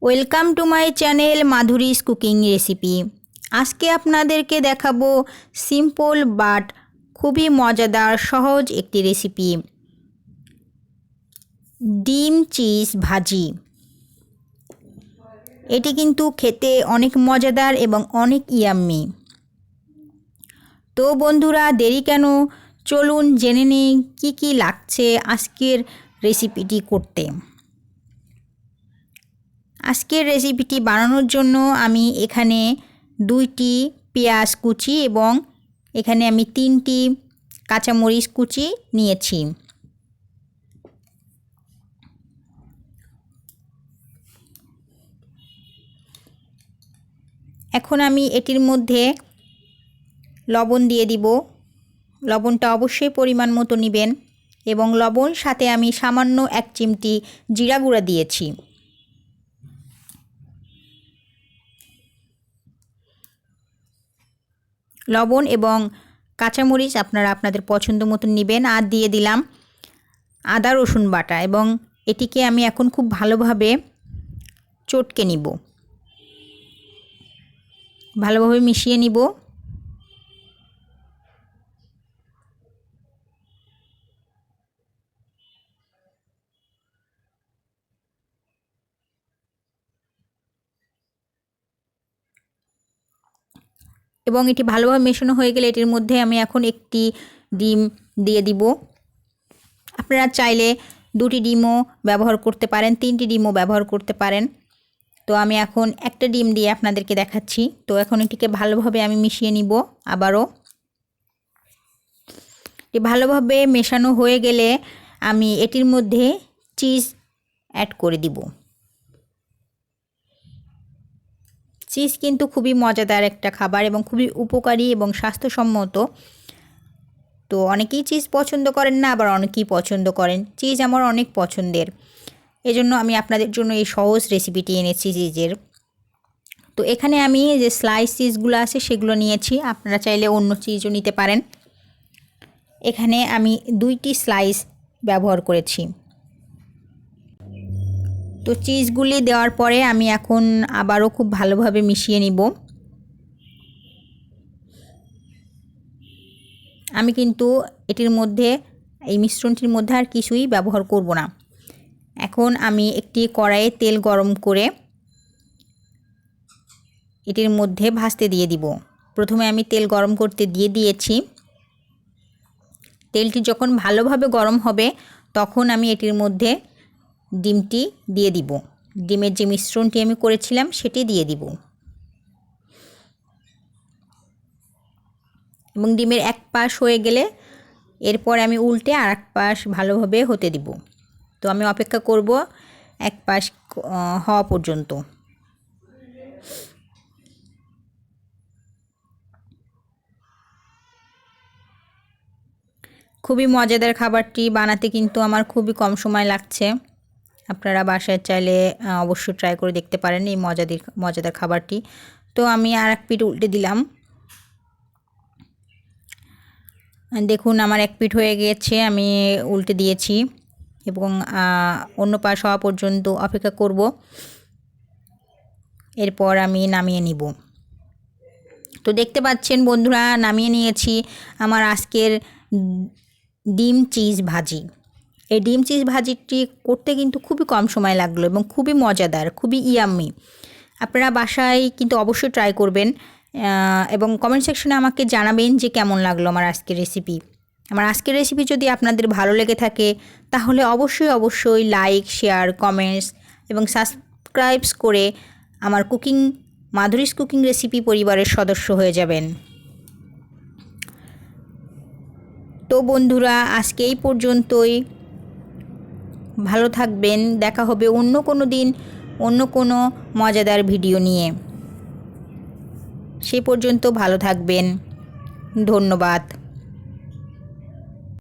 Welcome to my channel Madhuri's cooking recipe. আজকে আপনাদেরকে দেখাবো সিম্পল বাট খুবই মজাদার সহজ একটি রেসিপি, ডিম চিজ ভাজি। এটি কিন্তু খেতে অনেক মজাদার এবং অনেক ইয়াম্মি। তো বন্ধুরা, দেরি কেন, চলুন জেনে নিই কী কী লাগছে আজকের রেসিপিটি করতে। আজকের রেসিপিটি বানানোর জন্য আমি এখানে 2টি পেঁয়াজ কুচি এবং এখানে আমি 3টি কাঁচামরিচ কুচি নিয়েছি। এখন আমি এটির মধ্যে লবণ দিয়ে দিব। লবণটা অবশ্যই পরিমাণ মতো নেবেন এবং লবণ সাথে আমি সামান্য 1 চিমটি জিরা গুঁড়া দিয়েছি। লবণ এবং কাঁচামরিচ আপনারা আপনাদের পছন্দ মতো নেবেন। আর দিয়ে দিলাম আদা রসুন বাটা এবং এটিকে আমি এখন খুব ভালোভাবে চটকে নিব, ভালোভাবে মিশিয়ে নিব। এবং এটি ভালোভাবে মেশানো হয়ে গেলে এটির মধ্যে আমি এখন একটি ডিম দিয়ে দিব। আপনারা চাইলে 2টি ডিমও ব্যবহার করতে পারেন, 3টি ডিমও ব্যবহার করতে পারেন। তো আমি এখন একটা ডিম দিয়ে আপনাদেরকে দেখাচ্ছি। তো এখন এটিকে ভালোভাবে আমি মিশিয়ে নিব। আবারও এটি ভালোভাবে মেশানো হয়ে গেলে আমি এটির মধ্যে চিজ অ্যাড করে দিব। চিজ কিন্তু খুবই মজাদার একটা খাবার এবং খুবই উপকারী এবং স্বাস্থ্যসম্মত। তো অনেকেই চিজ পছন্দ করেন না, আবার অনেকেই পছন্দ করেন। চিজ আমার অনেক পছন্দের, এজন্য আমি আপনাদের জন্য এই সহজ রেসিপিটি এনেছি চিজের। তো এখানে আমি যে স্লাইস চিজগুলো আছে সেগুলো নিয়েছি, আপনারা চাইলে অন্য চিজও নিতে পারেন। এখানে আমি 2টি স্লাইস ব্যবহার করেছি। তো চিজগুলি দেওয়ার পরে আমি এখন আবারও খুব ভালোভাবে মিশিয়ে নিব। আমি কিন্তু এটির মধ্যে, এই মিশ্রণটির মধ্যে আর কিছুই ব্যবহার করব না। এখন আমি একটি কড়াইয়ে তেল গরম করে এটির মধ্যে ভাজতে দিয়ে দিব। প্রথমে আমি তেল গরম করতে দিয়ে দিয়েছি। তেলটি যখন ভালোভাবে গরম হবে তখন আমি এটির মধ্যে ডিমটি দিয়ে দিব। ডিমের যে মিশ্রণটি আমি করেছিলাম সেটি দিয়ে দিব এবং ডিমের এক পাশ হয়ে গেলে এরপর আমি উল্টে আর এক পাশ ভালোভাবে হতে দিব। তো আমি অপেক্ষা করব এক পাশ হওয়া পর্যন্ত। খুবই মজাদার খাবারটি বানাতে কিন্তু আমার খুবই কম সময় লাগছে। আপনারা বাসায় চাইলে অবশ্যই ট্রাই করে দেখতে পারেন এই মজাদার খাবারটি। তো আমি আর এক পিঠ উল্টে দিলাম। দেখুন আমার এক পিঠ হয়ে গিয়েছে, আমি উল্টে দিয়েছি এবং অন্য পাশ হওয়া পর্যন্ত অপেক্ষা করব। এরপর আমি নামিয়ে নিব। তো দেখতে পাচ্ছেন বন্ধুরা, নামিয়ে নিয়েছি আমার আজকের ডিম চিজ ভাজি। এই ডিম চিজ ভাজিটি করতে কিন্তু খুবই কম সময় লাগলো এবং খুবই মজাদার, খুবই ইয়াম্মি। আপনারা বাসায় কিন্তু অবশ্যই ট্রাই করবেন এবং কমেন্ট সেকশনে আমাকে জানাবেন যে কেমন লাগলো আমার আজকের রেসিপি। আমার আজকের রেসিপি যদি আপনাদের ভালো লেগে থাকে তাহলে অবশ্যই লাইক, শেয়ার, কমেন্টস এবং সাবস্ক্রাইবস করে আমার মাধুরীস কুকিং রেসিপি পরিবারের সদস্য হয়ে যাবেন। তো বন্ধুরা, আজকে এই পর্যন্তই। ভালো থাকবেন, দেখা হবে অন্য কোনো দিন অন্য কোনো মজাদার ভিডিও নিয়ে। সেই পর্যন্ত ভালো থাকবেন, ধন্যবাদ।